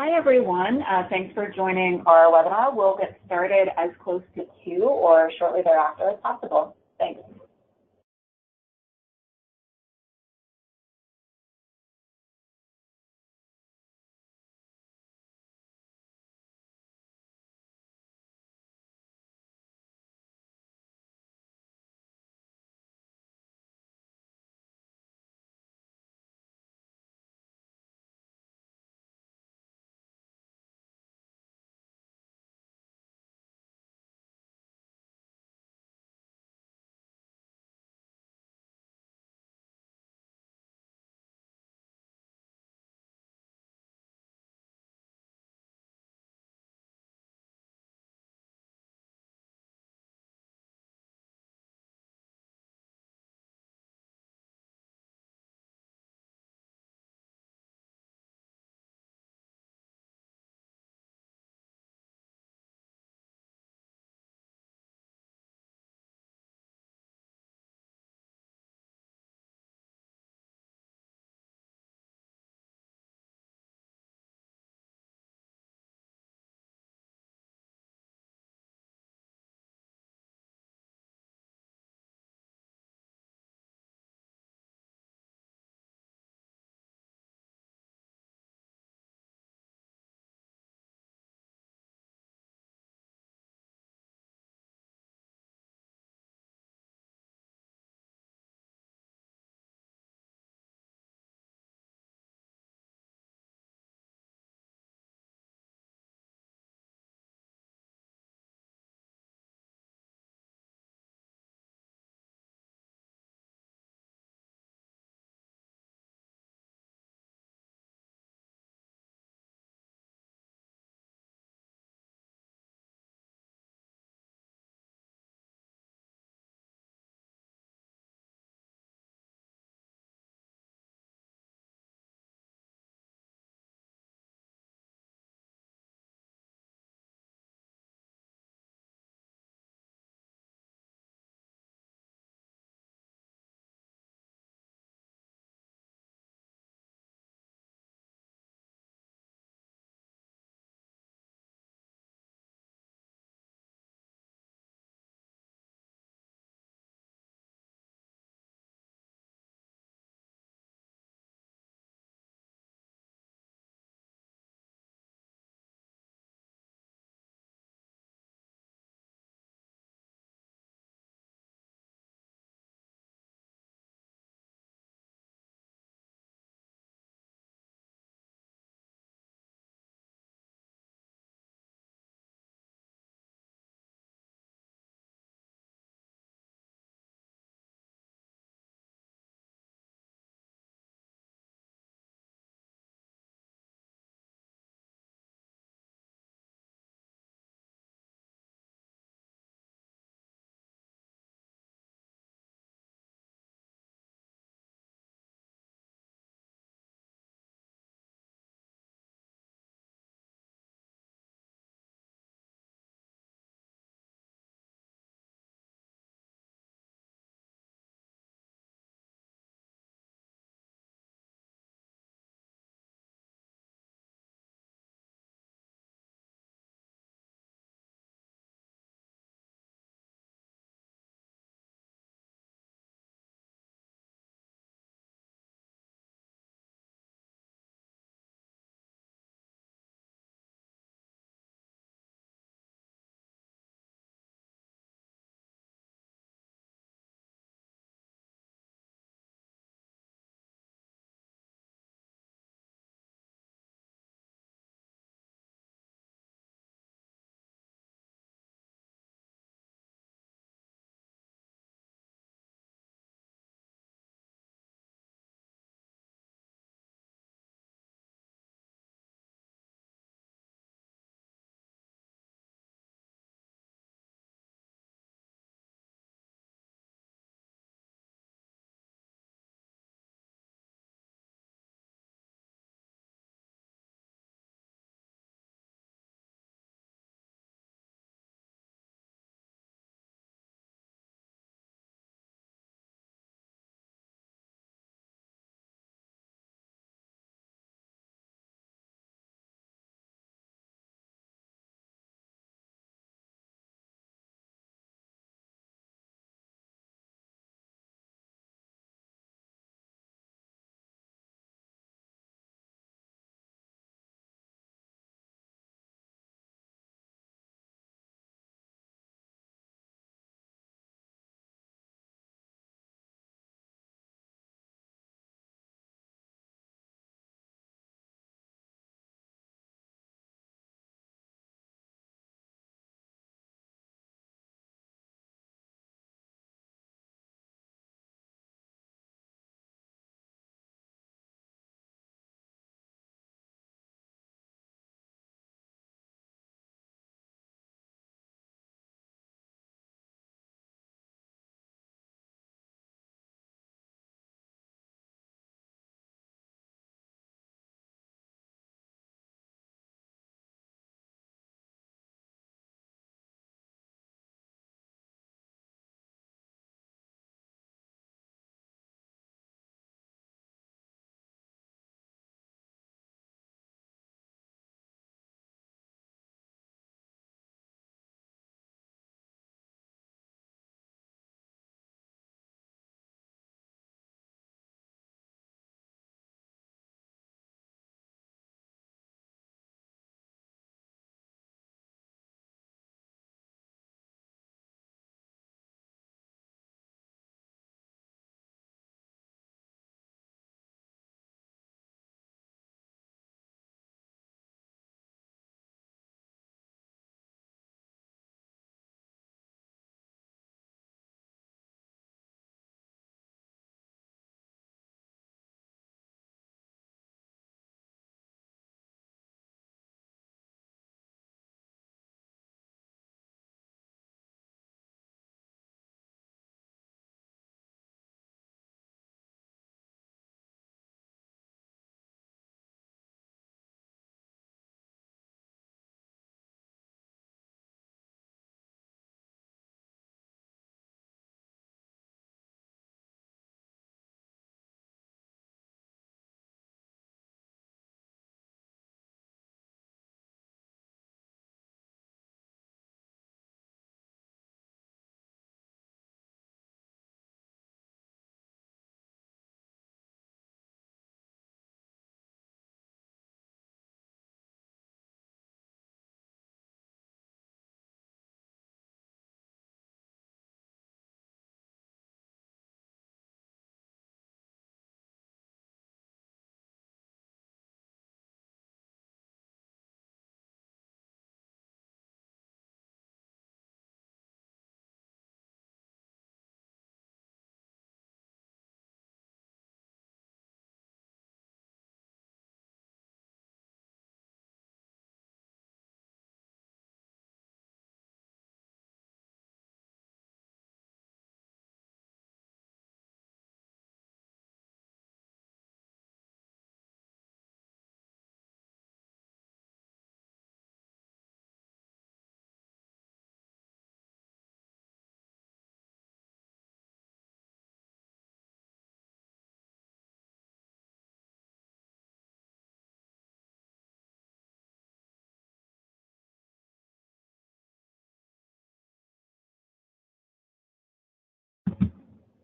Hi, everyone. Thanks for joining our webinar. We'll get started as close to 2 or shortly thereafter as possible. Thanks.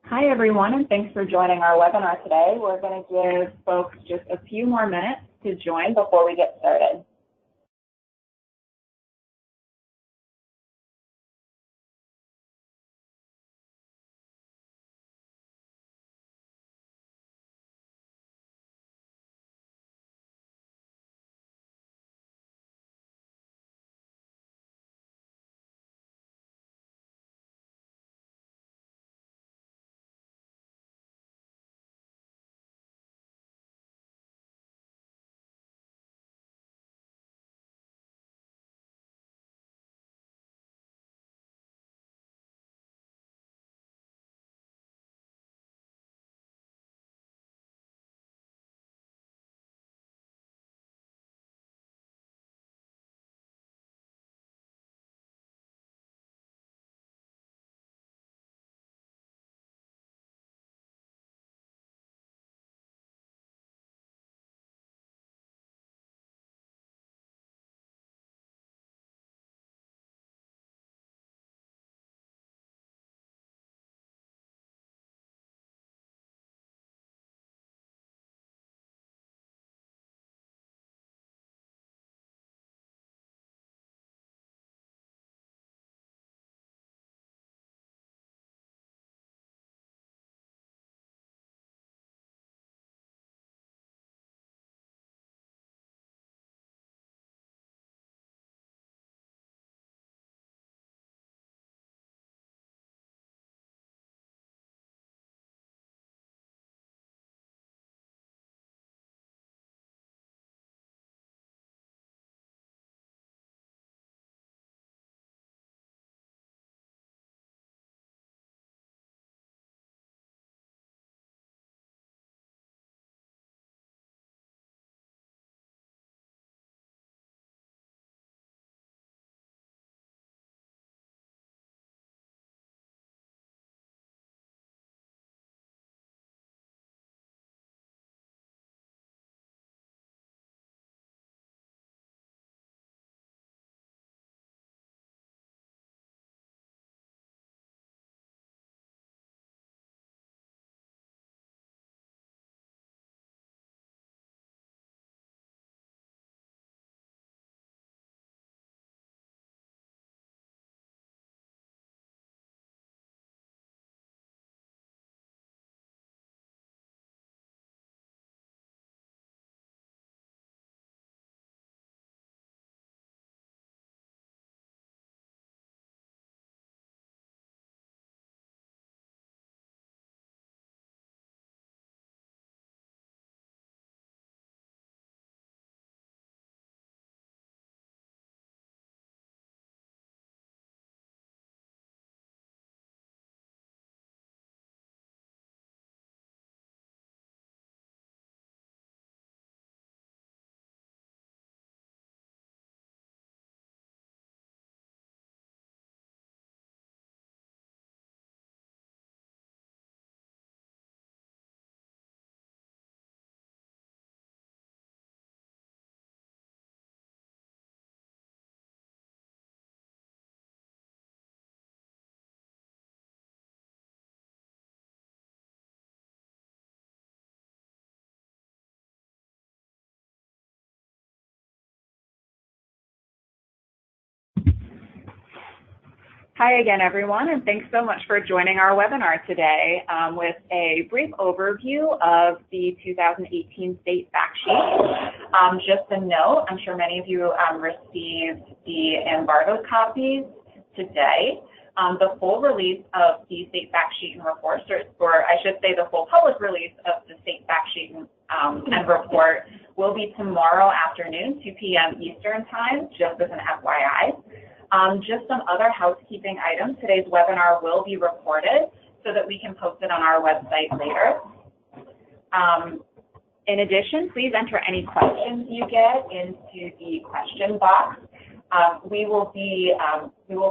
Hi, everyone, and thanks for joining our webinar today. We're going to give folks just a few more minutes to join before we get started. Hi again, everyone, and thanks so much for joining our webinar today with a brief overview of the 2018 state fact sheet. Just a note, I'm sure many of you received the embargoed copies today. The full release of the state fact sheet and report, or I should say the full public release of the state fact sheet and report will be tomorrow afternoon, 2 p.m. Eastern Time, just as an FYI. Just some other housekeeping items. Today's webinar will be recorded so that we can post it on our website later. In addition, please enter any questions you get into the question box. We will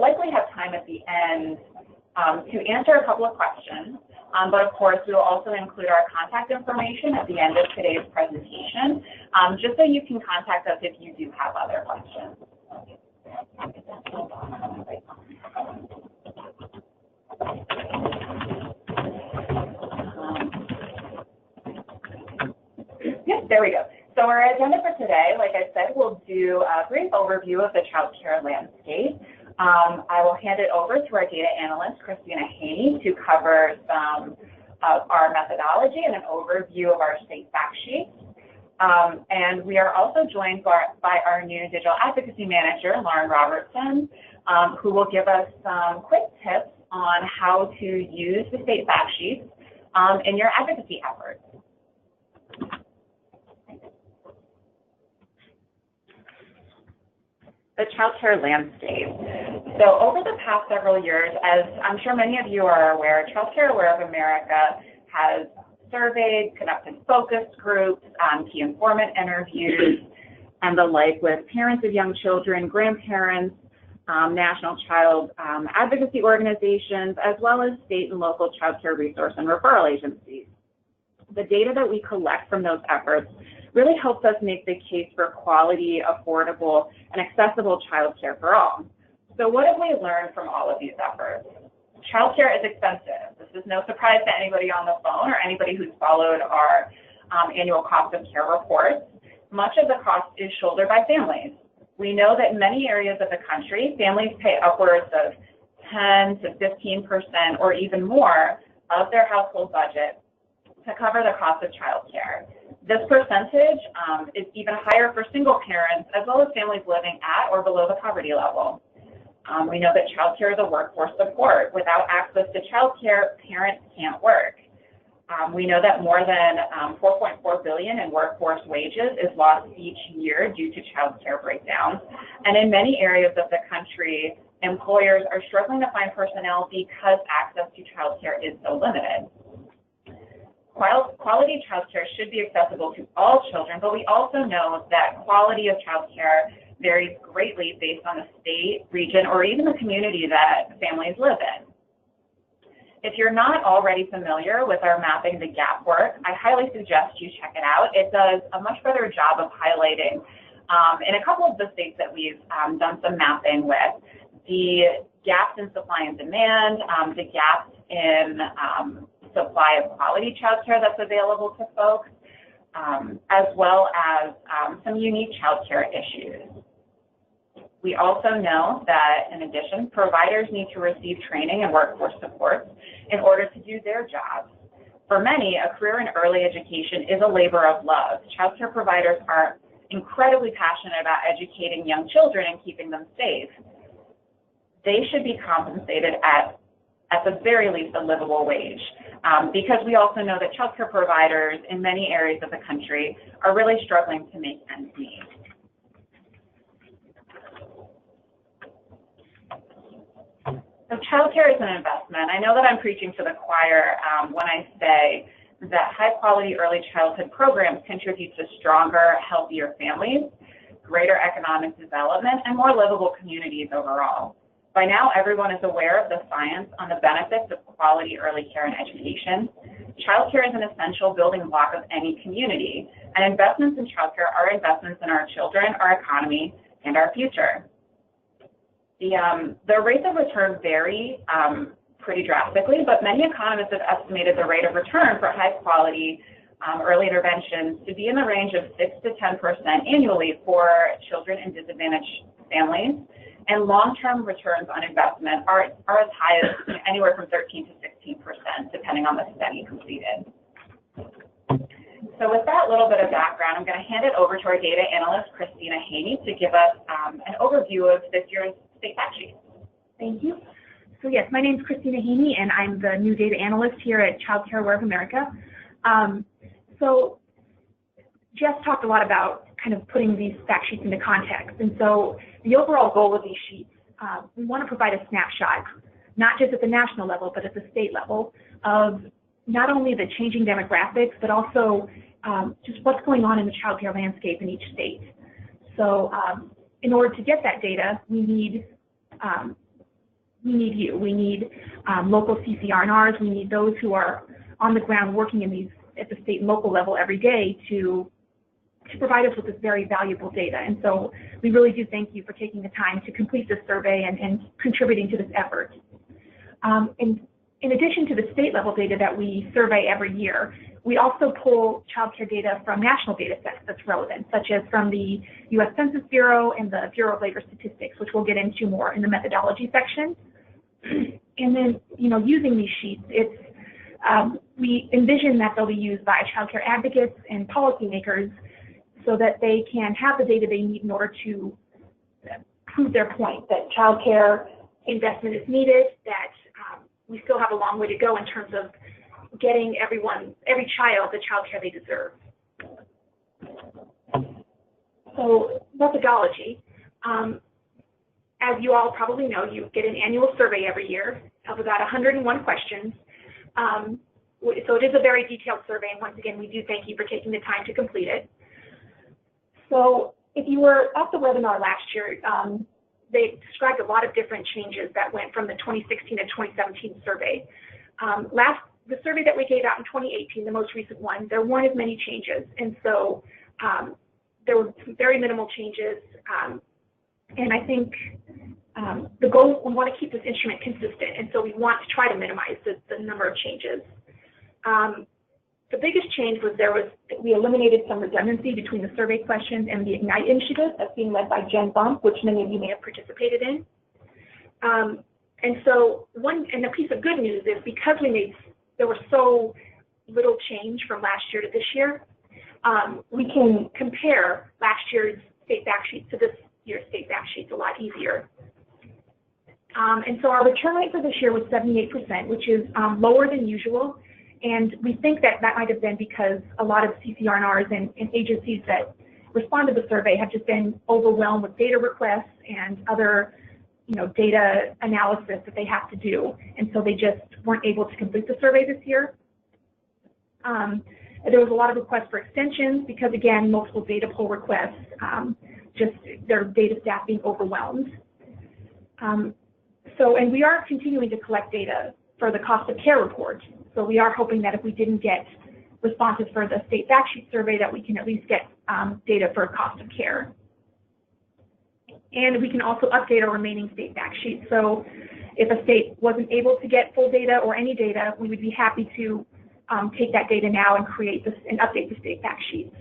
likely have time at the end to answer a couple of questions, but of course we will also include our contact information at the end of today's presentation, just so you can contact us if you do have other questions. There we go. So our agenda for today, like I said, we'll do a brief overview of the child care landscape. I will hand it over to our data analyst, Christina Haney, to cover some of our methodology and an overview of our state fact sheet. And we are also joined by our new digital advocacy manager, Lauren Robertson, who will give us some quick tips on how to use the state fact sheets in your advocacy efforts. The child care landscape. So over the past several years, as I'm sure many of you are aware, Child Care Aware of America has surveyed, conducted focus groups, key informant interviews, and the like with parents of young children, grandparents, national child advocacy organizations, as well as state and local child care resource and referral agencies. The data that we collect from those efforts really helps us make the case for quality, affordable, and accessible child care for all. So what have we learned from all of these efforts? Child care is expensive. This is no surprise to anybody on the phone or anybody who's followed our annual cost of care reports. Much of the cost is shouldered by families. We know that in many areas of the country, families pay upwards of 10 to 15% or even more of their household budget to cover the cost of child care. This percentage is even higher for single parents as well as families living at or below the poverty level. We know that child care is a workforce support. Without access to child care, parents can't work. We know that more than $4.4 billion in workforce wages is lost each year due to child care breakdowns. And in many areas of the country, employers are struggling to find personnel because access to child care is so limited. Quality child care should be accessible to all children, but we also know that quality of child care varies greatly based on the state, region, or even the community that families live in. If you're not already familiar with our Mapping the Gap work, I highly suggest you check it out. It does a much better job of highlighting in a couple of the states that we've done some mapping with, the gaps in supply and demand, the gaps in supply of quality child care that's available to folks, as well as some unique child care issues. We also know that, in addition, providers need to receive training and workforce support in order to do their jobs. For many, a career in early education is a labor of love. Child care providers are incredibly passionate about educating young children and keeping them safe. They should be compensated at the very least, a livable wage, because we also know that child care providers in many areas of the country are really struggling to make ends meet. So child care is an investment. I know that I'm preaching to the choir when I say that high-quality early childhood programs contribute to stronger, healthier families, greater economic development, and more livable communities overall. By now, everyone is aware of the science on the benefits of quality early care and education. Child care is an essential building block of any community, and investments in child care are investments in our children, our economy, and our future. The rates of return vary pretty drastically, but many economists have estimated the rate of return for high-quality early interventions to be in the range of 6 to 10% annually for children in disadvantaged families. And long-term returns on investment are as high as anywhere from 13 to 16%, depending on the study completed. So with that little bit of background, I'm going to hand it over to our data analyst, Christina Haney, to give us an overview of this year's state fact sheet. Thank you. So yes, my name is Christina Haney, and I'm the new data analyst here at Child Care Aware of America. So Jeff talked a lot about kind of putting these fact sheets into context. And so the overall goal of these sheets, we want to provide a snapshot, not just at the national level, but at the state level, of not only the changing demographics, but also just what's going on in the child care landscape in each state. So in order to get that data, we need you. We need local CCR&Rs. We need those who are on the ground working in these at the state and local level every day to provide us with this very valuable data. And so we really do thank you for taking the time to complete this survey and contributing to this effort. And in addition to the state level data that we survey every year, We also pull childcare data from national data sets that's relevant, such as from the U.S. Census Bureau and the Bureau of Labor Statistics, which we'll get into more in the methodology section. And then, using these sheets, we envision that they'll be used by childcare advocates and policymakers so that they can have the data they need in order to prove their point that childcare investment is needed, that we still have a long way to go in terms of getting every child the childcare they deserve. So methodology. As you all probably know, you get an annual survey every year of about 101 questions. So it is a very detailed survey, and once again, we do thank you for taking the time to complete it. So if you were at the webinar last year, they described a lot of different changes that went from the 2016 to 2017 survey. The survey that we gave out in 2018, the most recent one, there weren't as many changes, and so there were some very minimal changes. And I think the goal, we want to keep this instrument consistent, and so we want to try to minimize the number of changes. The biggest change was we eliminated some redundancy between the survey questions and the Ignite initiative that's being led by Jen Bump, which many of you may have participated in. And so a piece of good news is because there was so little change from last year to this year, we can compare last year's state fact sheet to this year's state fact sheets a lot easier. And so our return rate for this year was 78%, which is lower than usual. And we think that might have been because a lot of CCR&Rs and agencies that respond to the survey have just been overwhelmed with data requests and other data analysis that they have to do. And so they just weren't able to complete the survey this year. There was a lot of requests for extensions because, again, multiple data pull requests, just their data staff being overwhelmed. And we are continuing to collect data for the cost of care report. So we are hoping that if we didn't get responses for the state fact sheet survey, that we can at least get data for cost of care. And we can also update our remaining state fact sheets. So if a state wasn't able to get full data or any data, we would be happy to take that data now and create this and update the state fact sheets.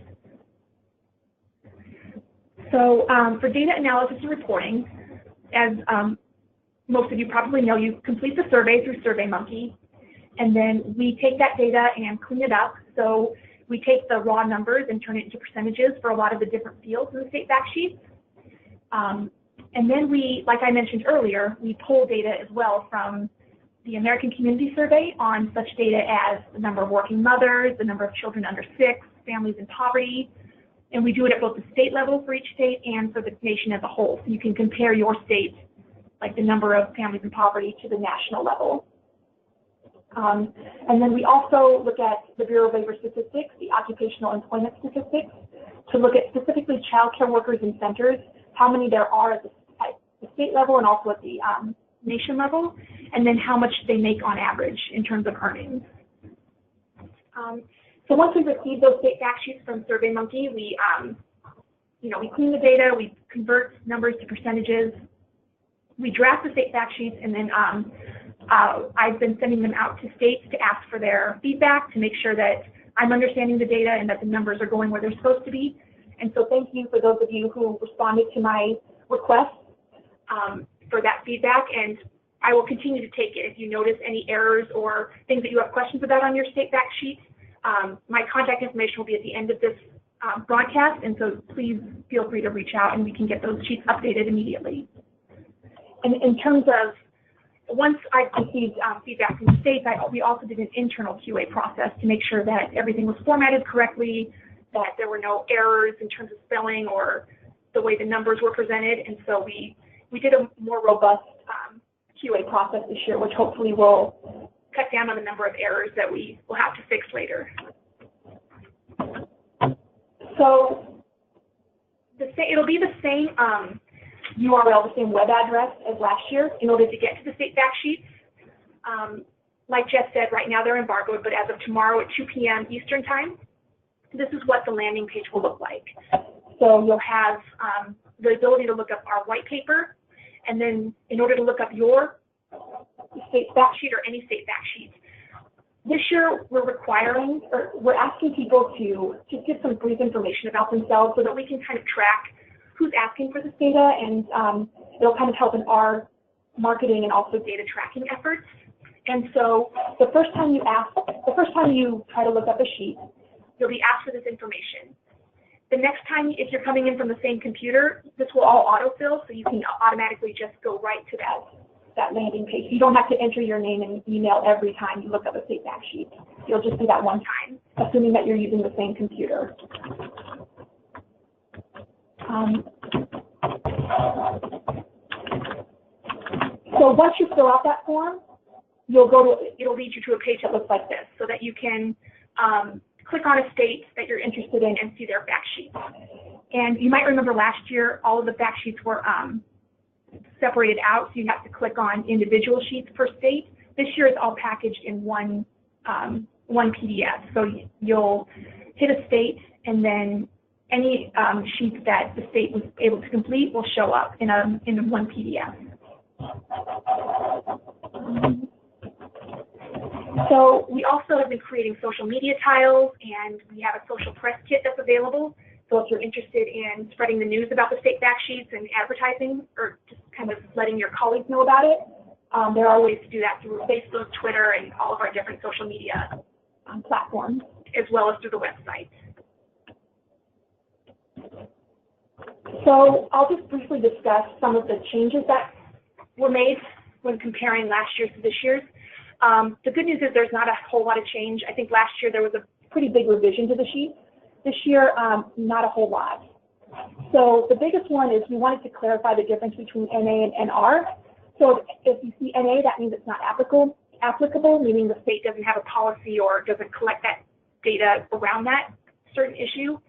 So for data analysis and reporting, as most of you probably know, you complete the survey through SurveyMonkey, and then we take that data and clean it up. So we take the raw numbers and turn it into percentages for a lot of the different fields in the state fact sheets. And then we, like I mentioned earlier, we pull data as well from the American Community Survey on such data as the number of working mothers, the number of children under 6, families in poverty, and we do it at both the state level for each state and for the nation as a whole. So you can compare your state, like the number of families in poverty, to the national level. And then we also look at the Bureau of Labor Statistics, the occupational employment statistics, to look at specifically child care workers in centers, how many there are at the state level and also at the nation level, and then how much they make on average in terms of earnings. So once we receive those state fact sheets from SurveyMonkey, we clean the data, we convert numbers to percentages, we draft the state fact sheets, and then I've been sending them out to states to ask for their feedback to make sure that I'm understanding the data and that the numbers are going where they're supposed to be. And so thank you for those of you who responded to my request for that feedback, and I will continue to take it. If you notice any errors or things that you have questions about on your state fact sheet, my contact information will be at the end of this broadcast, and so please feel free to reach out and we can get those sheets updated immediately. And in terms of, once I received feedback from the states, we also did an internal QA process to make sure that everything was formatted correctly, that there were no errors in terms of spelling or the way the numbers were presented, and so we did a more robust QA process this year, which hopefully will cut down on the number of errors that we will have to fix later. So it'll be the same URL, the same web address as last year in order to get to the state fact sheets. Like Jeff said, right now they're embargoed, but as of tomorrow at 2 p.m. Eastern time, this is what the landing page will look like. So you'll have the ability to look up our white paper, and then in order to look up your state fact sheet or any state fact sheet, This year, we're asking people to just give some brief information about themselves so that we can kind of track who's asking for this data, and it'll kind of help in our marketing and also data tracking efforts. And so the first time you try to look up a sheet, you'll be asked for this information. The next time, if you're coming in from the same computer, this will all autofill, so you can automatically just go right to that landing page. You don't have to enter your name and email every time you look up a state fact sheet. You'll just do that one time, assuming that you're using the same computer. So once you fill out that form, it'll lead you to a page that looks like this, so that you can click on a state that you're interested in and see their fact sheet. And you might remember last year, all of the fact sheets were separated out, so you have to click on individual sheets per state. This year it's all packaged in one PDF. So you'll hit a state, and then any sheets that the state was able to complete will show up in one PDF. So we also have been creating social media tiles, and we have a social press kit that's available. So if you're interested in spreading the news about the state fact sheets and advertising, or just kind of letting your colleagues know about it, there are ways to do that through Facebook, Twitter, and all of our different social media platforms, as well as through the website. So I'll just briefly discuss some of the changes that were made when comparing last year's to this year's. The good news is there's not a whole lot of change. I think last year there was a pretty big revision to the sheet. This year, not a whole lot. So the biggest one is we wanted to clarify the difference between NA and NR. So if you see NA, that means it's not applicable, meaning the state doesn't have a policy or doesn't collect that data around that certain issue.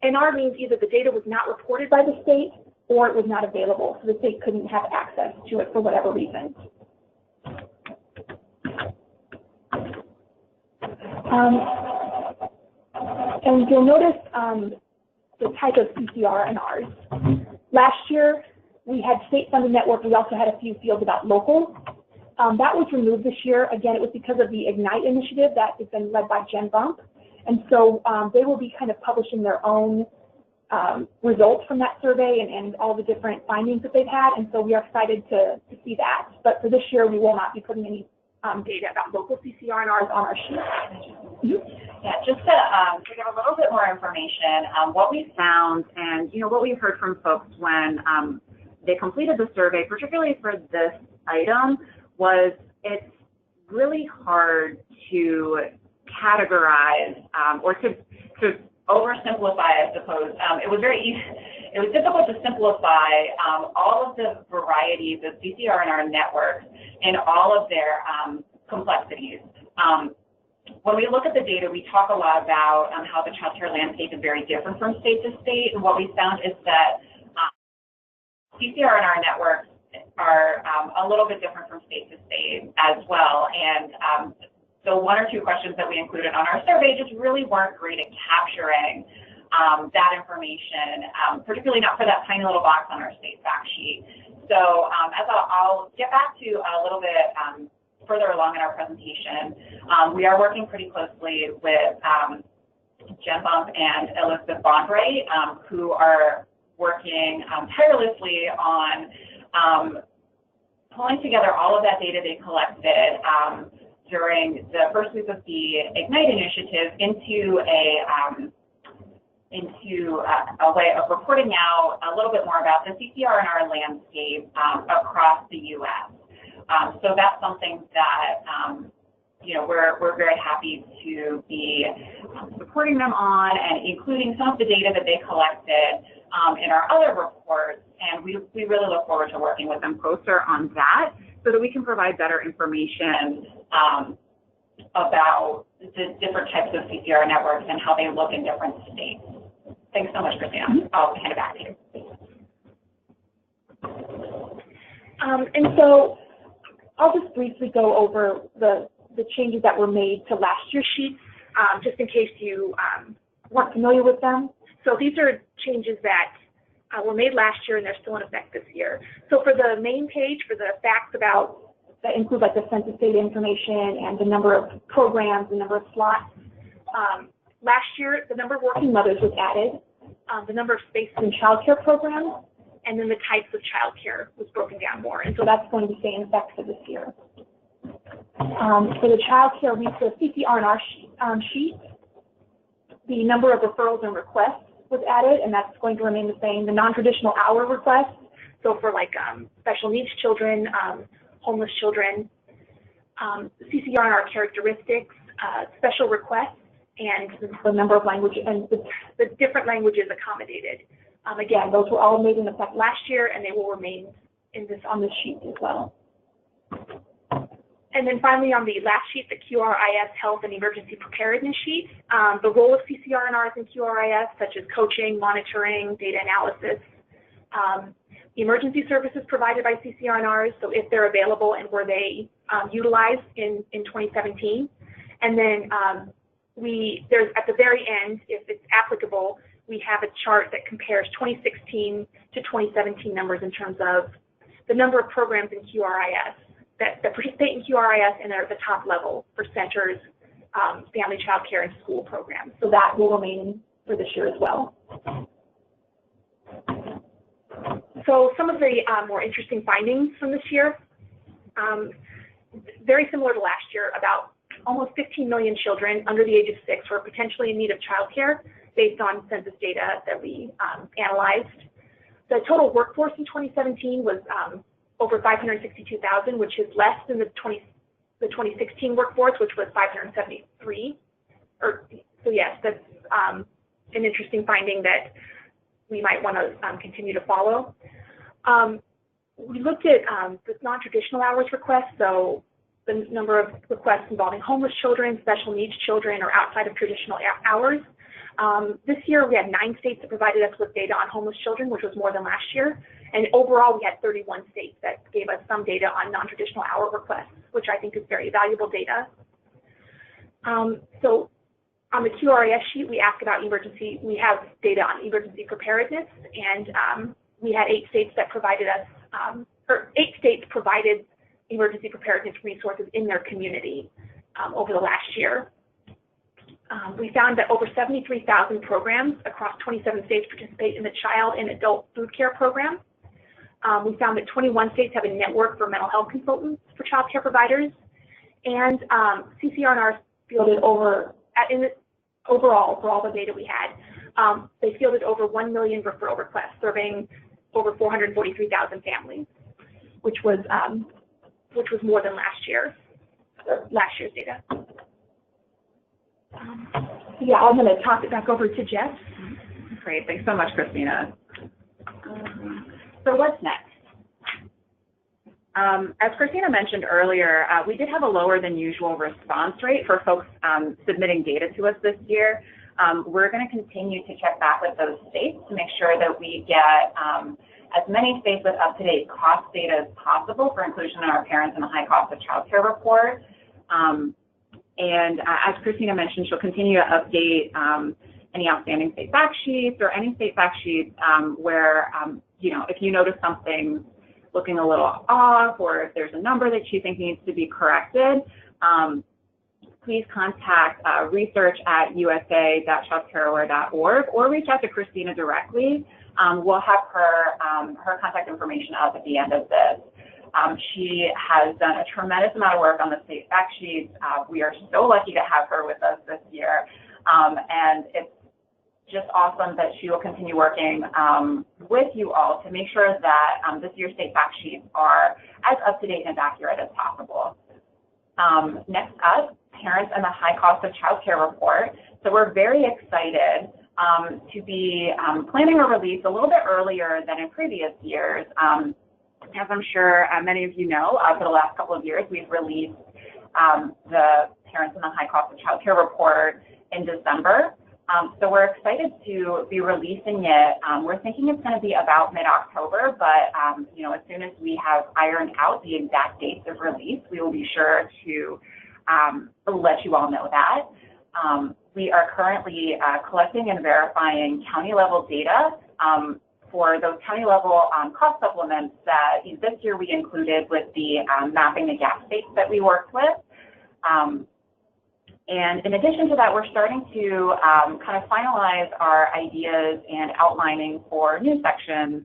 NR means either the data was not reported by the state or it was not available, so the state couldn't have access to it for whatever reason. And you'll notice the type of CCR&Rs. Last year, we had state-funded network. We also had a few fields about local. That was removed this year. Again, it was because of the IGNITE initiative that has been led by Jen Bump. And so they will be kind of publishing their own results from that survey and all the different findings that they've had. And so we are excited to see that. But for this year, we will not be putting any data about local CCR&Rs on our sheet. Yeah, just to give a little bit more information, what we found and what we've heard from folks when they completed the survey, particularly for this item, was it's really hard to categorize or to oversimplify, I suppose. It was very easy. It was difficult to simplify all of the varieties of CCR&R networks and all of their complexities. When we look at the data, we talk a lot about how the child care landscape is very different from state to state, and what we found is that CCR&R networks are a little bit different from state to state as well. And so one or two questions that we included on our survey just really weren't great at capturing that information, particularly not for that tiny little box on our state fact sheet. So as I'll get back to a little bit further along in our presentation, we are working pretty closely with Jen Bump and Elizabeth Bondray, who are working tirelessly on pulling together all of that data they collected during the first week of the IGNITE initiative into a way of reporting out a little bit more about the CCR&R landscape across the U.S. So that's something that we're very happy to be supporting them on and including some of the data that they collected in our other reports. And we really look forward to working with them closer on that so that we can provide better information about the different types of CCR networks and how they look in different states. Thanks so much, Christina. I'll hand it back to you. And so I'll just briefly go over the changes that were made to last year's sheets, just in case you weren't familiar with them. So these are changes that were made last year and they're still in effect this year. So for the main page, for the facts about that include like the census data information and the number of programs, the number of slots. Last year, the number of working mothers was added, the number of spaces in childcare programs, and then the types of childcare was broken down more. And so that's going to stay in effect for this year. For the childcare resource CCR&R sheet, the number of referrals and requests was added, and that's going to remain the same. The non-traditional hour requests, so for like special needs children, homeless children, CCR&R characteristics, special requests, and the number of languages and the different languages accommodated. Again, those were all made in effect last year, and they will remain on this sheet as well. And then finally, on the last sheet, the QRIS Health and Emergency Preparedness sheet, the role of CCR&Rs in QRIS, such as coaching, monitoring, data analysis, emergency services provided by CCR&Rs, so if they're available and were they utilized in 2017. And then there's at the very end, if it's applicable, we have a chart that compares 2016 to 2017 numbers in terms of the number of programs in QRIS that participate in QRIS and are at the top level for centers, family child care, and school programs. So that will remain for this year as well. So some of the more interesting findings from this year, very similar to last year, about almost 15 million children under the age of 6 were potentially in need of child care based on census data that we analyzed. The total workforce in 2017 was over 562,000, which is less than the 2016 workforce, which was 573. So yes, that's an interesting finding that we might want to continue to follow. We looked at the non-traditional hours requests, so the number of requests involving homeless children, special needs children, or outside of traditional hours. This year, we had 9 states that provided us with data on homeless children, which was more than last year. And overall, we had 31 states that gave us some data on non-traditional hour requests, which I think is very valuable data. So on the QRIS sheet, we ask about we have data on emergency preparedness, and we had 8 states that provided us, 8 states provided emergency preparedness resources in their community over the last year. We found that over 73,000 programs across 27 states participate in the child and adult food care program. We found that 21 states have a network for mental health consultants for child care providers, and CCR&Rs fielded overall, for all the data we had, they fielded over 1 million referral requests, serving over 443,000 families, which was more than last year's data. Yeah, I'm going to toss it back over to Jess. Great, thanks so much, Christina. So what's next? As Christina mentioned earlier, we did have a lower than usual response rate for folks submitting data to us this year. We're going to continue to check back with those states to make sure that we get as many states with up-to-date cost data as possible for inclusion in our Parents and the High Cost of Child Care report. And as Christina mentioned, she'll continue to update any outstanding state fact sheets or any state fact sheets where, if you notice something looking a little off, or if there's a number that you think needs to be corrected, please contact research@usa.childcareaware.org or reach out to Christina directly. We'll have her contact information up at the end of this. She has done a tremendous amount of work on the state fact sheets. We are so lucky to have her with us this year, and it's just awesome that she will continue working with you all to make sure that this year's state fact sheets are as up-to-date and as accurate as possible. Next up, Parents and the High Cost of Child Care report. So we're very excited to be planning a release a little bit earlier than in previous years. As I'm sure many of you know, for the last couple of years, we've released the Parents and the High Cost of Child Care report in December. So we're excited to be releasing it. We're thinking it's going to be about mid-October, but as soon as we have ironed out the exact dates of release, we will be sure to let you all know that. We are currently collecting and verifying county-level data for those county-level cost supplements that this year we included with the mapping the gap states that we worked with. And in addition to that, we're starting to kind of finalize our ideas and outlining for new sections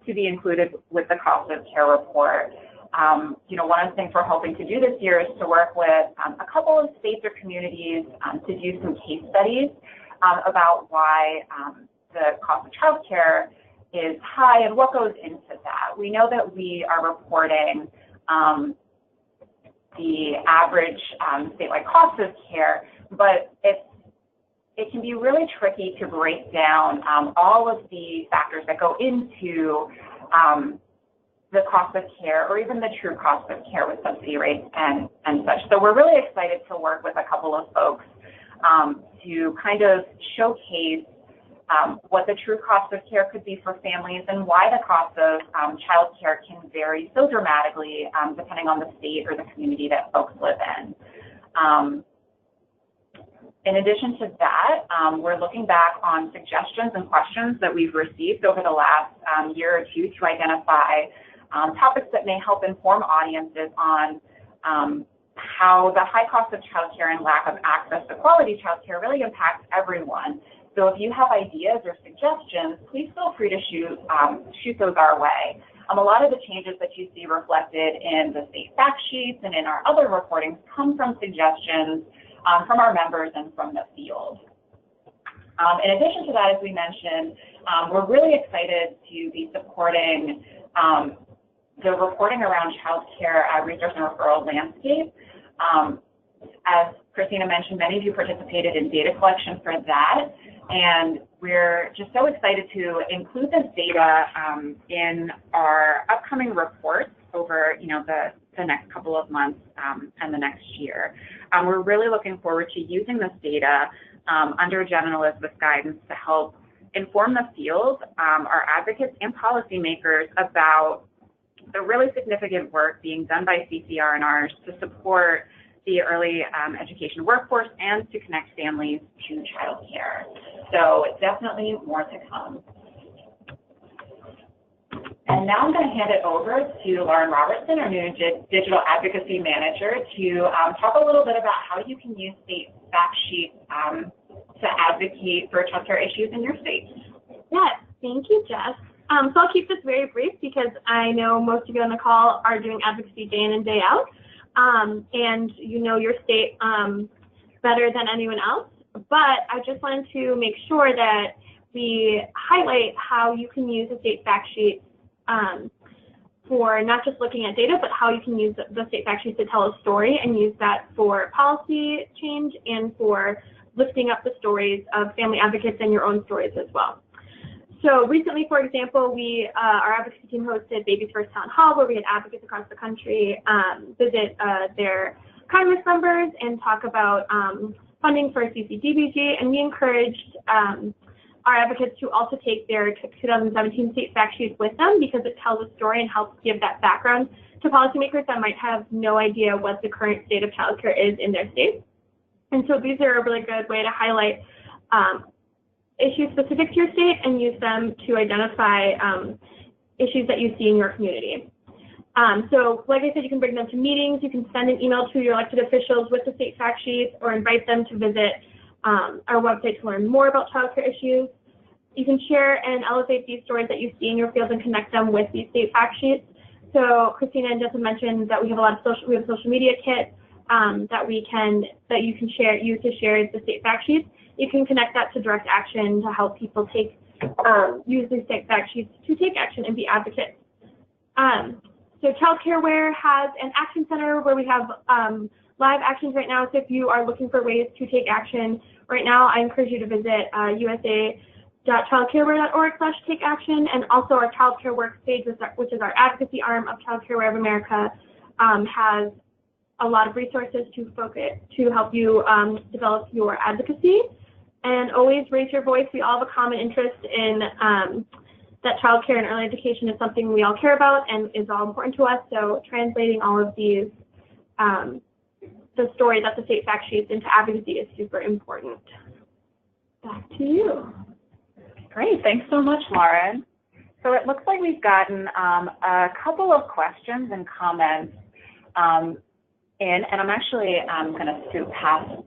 to be included with the cost of care report. One of the things we're hoping to do this year is to work with a couple of states or communities to do some case studies about why the cost of childcare is high and what goes into that. We know that we are reporting the average statewide cost of care, but it can be really tricky to break down all of the factors that go into the cost of care or even the true cost of care with subsidy rates and such. So we're really excited to work with a couple of folks to kind of showcase what the true cost of care could be for families and why the cost of child care can vary so dramatically depending on the state or the community that folks live in. In addition to that, we're looking back on suggestions and questions that we've received over the last year or two to identify topics that may help inform audiences on how the high cost of childcare and lack of access to quality childcare really impacts everyone. So if you have ideas or suggestions, please feel free to shoot those our way. A lot of the changes that you see reflected in the state fact sheets and in our other reportings come from suggestions from our members and from the field. In addition to that, as we mentioned, we're really excited to be supporting the reporting around child care resource and referral landscape. As Christina mentioned, many of you participated in data collection for that, and we're just so excited to include this data in our upcoming reports over the next couple of months and the next year. We're really looking forward to using this data under Jen and Elizabeth's guidance to help inform the field, our advocates and policymakers about the really significant work being done by CCR&Rs to support the early education workforce and to connect families to child care. So definitely more to come. And now I'm going to hand it over to Lauren Robertson, our new Digital Advocacy Manager, to talk a little bit about how you can use state fact sheets to advocate for child care issues in your state. Yes, thank you, Jess. So I'll keep this very brief because I know most of you on the call are doing advocacy day in and day out, and you know your state better than anyone else. But I just wanted to make sure that we highlight how you can use a state fact sheet for not just looking at data, but how you can use the state fact sheet to tell a story and use that for policy change and for lifting up the stories of family advocates and your own stories as well. So recently, for example, our advocacy team hosted Babies First Town Hall, where we had advocates across the country visit their Congress members and talk about funding for CCDBG, and we encouraged our advocates to also take their 2017 state fact sheets with them because it tells a story and helps give that background to policymakers that might have no idea what the current state of childcare is in their state. And so these are a really good way to highlight issues specific to your state and use them to identify issues that you see in your community. So like I said, you can bring them to meetings, you can send an email to your elected officials with the state fact sheets or invite them to visit our website to learn more about childcare issues. You can share and elevate these stories that you see in your field and connect them with these state fact sheets. So Christina and Jessica mentioned that we have a social media kit that you can use to share the state fact sheets. You can connect that to direct action to help people use these state fact sheets to take action and be advocates. So ChildCareWare has an action center where we have live actions right now. So if you are looking for ways to take action right now, I encourage you to visit usa.childcareware.org/takeaction, and also our ChildCare Works page, which is our advocacy arm of ChildCareWare of America, has a lot of resources to help you develop your advocacy. And always raise your voice. We all have a common interest in that childcare and early education is something we all care about and is all important to us. So translating all of these, the stories of the state fact sheets into advocacy is super important. Back to you. Great, thanks so much, Lauren. So it looks like we've gotten a couple of questions and comments in, and I'm actually going to scoot past.